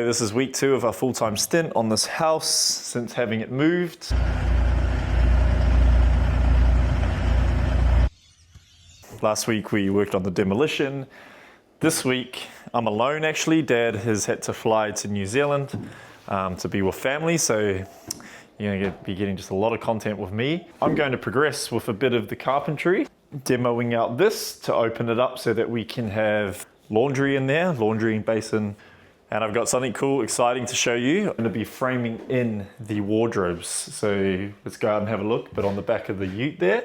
This is week 2 of our full-time stint on this house since having it moved. Last week we worked on the demolition. This week I'm alone actually. Dad has had to fly to New Zealand to be with family, so you're going to be getting just a lot of content with me. I'm going to progress with a bit of the carpentry, demoing out this to open it up so that we can have laundry in there, laundry basin. And I've got something cool, exciting to show you. I'm going to be framing in the wardrobes. So let's go out and have a look. But on the back of the ute there,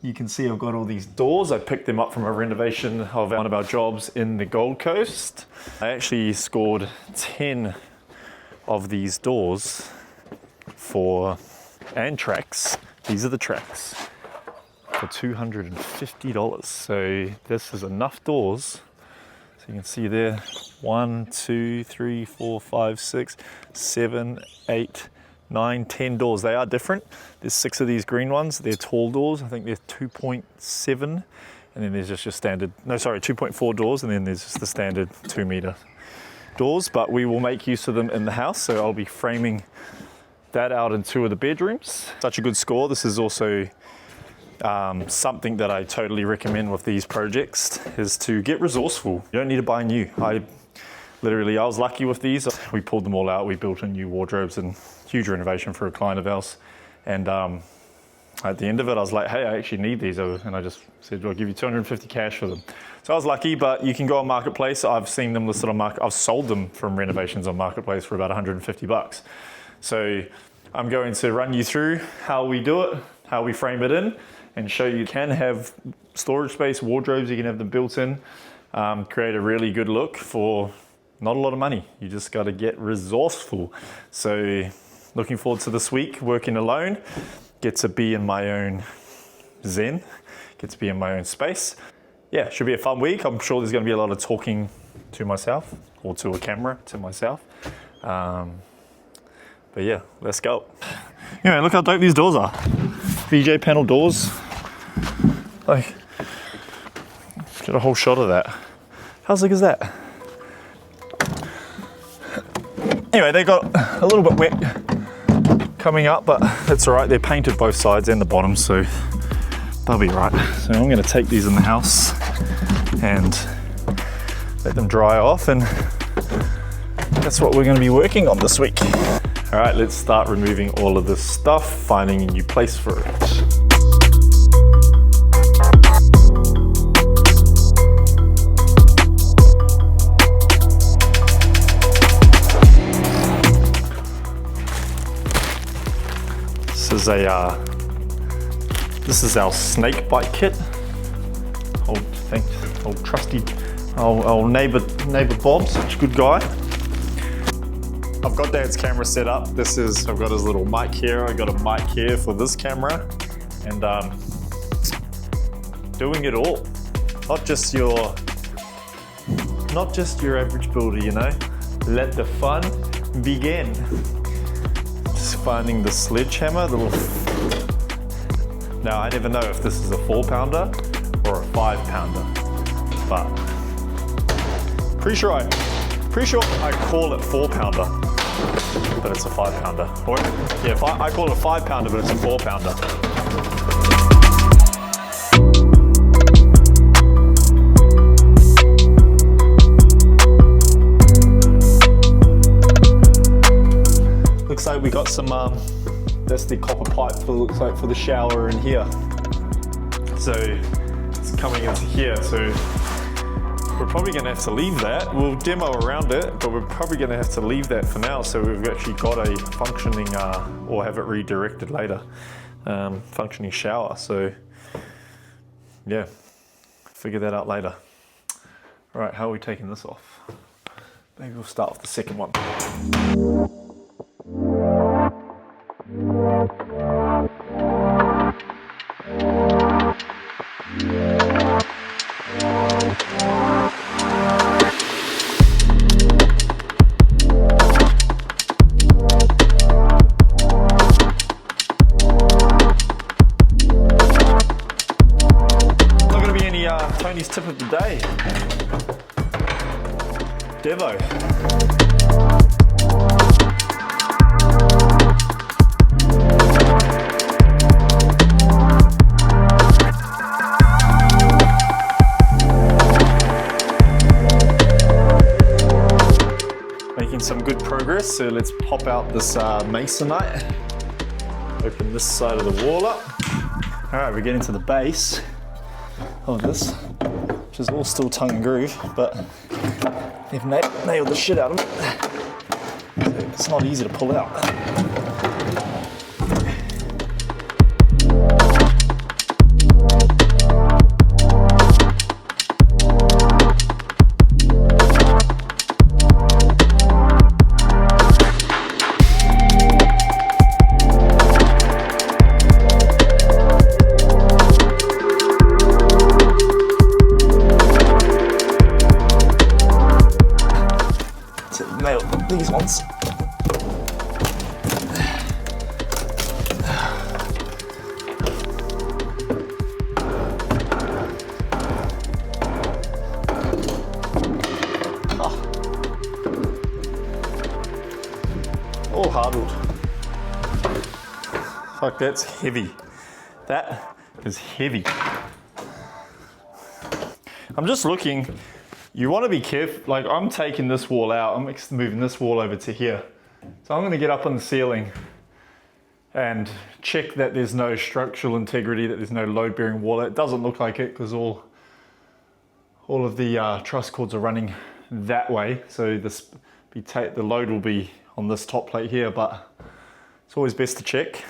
you can see I've got all these doors. I picked them up from a renovation of one of our jobs in the Gold Coast. I actually scored 10 of these doors and tracks. These are the tracks for $250. So this is enough doors. So you can see there, 1, 2, 3, 4, 5, 6, 7, 8, 9, 10 doors. They are different. There's 6 of these green ones. They're tall doors. I think they're 2.7. And then there's just your standard, 2.4 doors. And then there's just the standard 2-meter doors. But we will make use of them in the house. So I'll be framing that out in 2 of the bedrooms. Such a good score. This is also something that I totally recommend with these projects is to get resourceful. You don't need to buy new. I was lucky with these. We pulled them all out. We built in new wardrobes and huge renovation for a client of ours. And at the end of it, I was like, hey, I actually need these. And I just said, I'll give you 250 cash for them. So I was lucky, but you can go on Marketplace. I've seen them listed on Market. I've sold them from renovations on Marketplace for about 150 bucks. So I'm going to run you through how we do it, how we frame it in, and show you can have storage space, wardrobes, you can have them built in, create a really good look for not a lot of money. You just got to get resourceful. So looking forward to this week, working alone, get to be in my own zen, get to be in my own space. Yeah, should be a fun week. I'm sure there's going to be a lot of talking to myself or to a camera to myself. But yeah, let's go. Anyway, look how dope these doors are. VJ panel doors. Like, get a whole shot of that. How sick is that? Anyway, they got a little bit wet coming up, but that's all right. They're painted both sides and the bottom, so they'll be right. So I'm gonna take these in the house and let them dry off, and that's what we're gonna be working on this week. All right, let's start removing all of this stuff, finding a new place for it. This is our snake bite kit. Old trusty, old neighbor Bob, such a good guy. I've got Dad's camera set up. I've got his little mic here. I got a mic here for this camera, and doing it all. Not just your average builder, you know. Let the fun begin. Just finding the sledgehammer, Now I never know if this is a 4-pounder or a 5-pounder, but pretty sure I call it 4-pounder, but it's a 5-pounder. Or yeah, I call it a 5-pounder, but it's a 4-pounder. Looks like we got some, that's the copper pipe for the shower in here. So it's coming into here. So we're probably gonna have to leave that. We'll demo around it, but we're probably gonna have to leave that for now. So we've actually got a functioning, or have it redirected later, functioning shower. So yeah, figure that out later. All right, how are we taking this off? Maybe we'll start with the second one. Tony's tip of the day. Devo. making some good progress, so let's pop out this masonite. Open this side of the wall up. All right, we're getting to the base of this, which is all still tongue and groove, but they've nailed the shit out of it. So it's not easy to pull out. Nail these ones. All hardwood. Fuck, that's heavy. That is heavy. I'm just looking. You want to be careful, like I'm taking this wall out, I'm moving this wall over to here. So I'm going to get up on the ceiling and check that there's no structural integrity, that there's no load bearing wall. It doesn't look like it because all of the truss cords are running that way. So the load will be on this top plate here, but it's always best to check.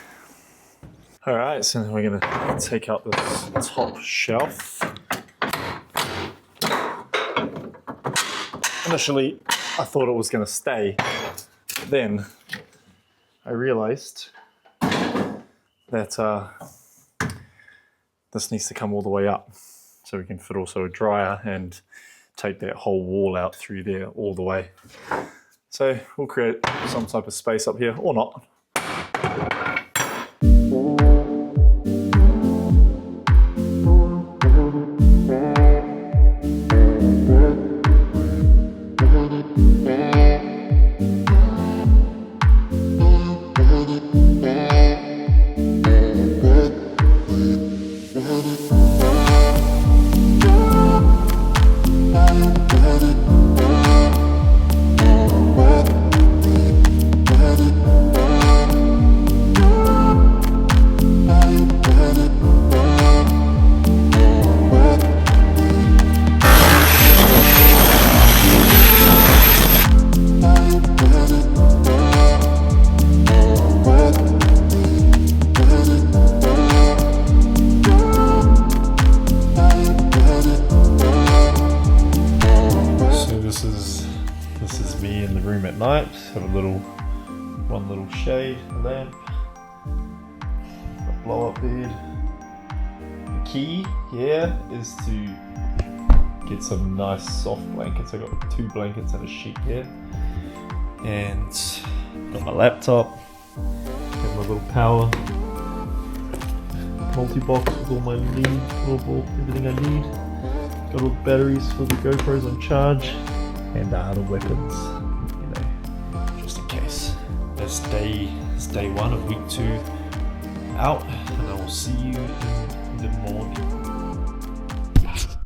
All right, so then we're going to take out this top shelf. Initially, I thought it was going to stay, but then I realized that this needs to come all the way up so we can fit also a dryer and take that whole wall out through there all the way. So we'll create some type of space up here, or not. This is me in the room at night. Have one little shade, a lamp, a blow up bed. The key here is to get some nice soft blankets. I got 2 blankets and a sheet here, and got my laptop, got my little power multi-box with all my everything I need. Got all the batteries for the GoPros on charge, and other weapons, just in case. That's day 1 of week 2 out, and I will see you in the morning.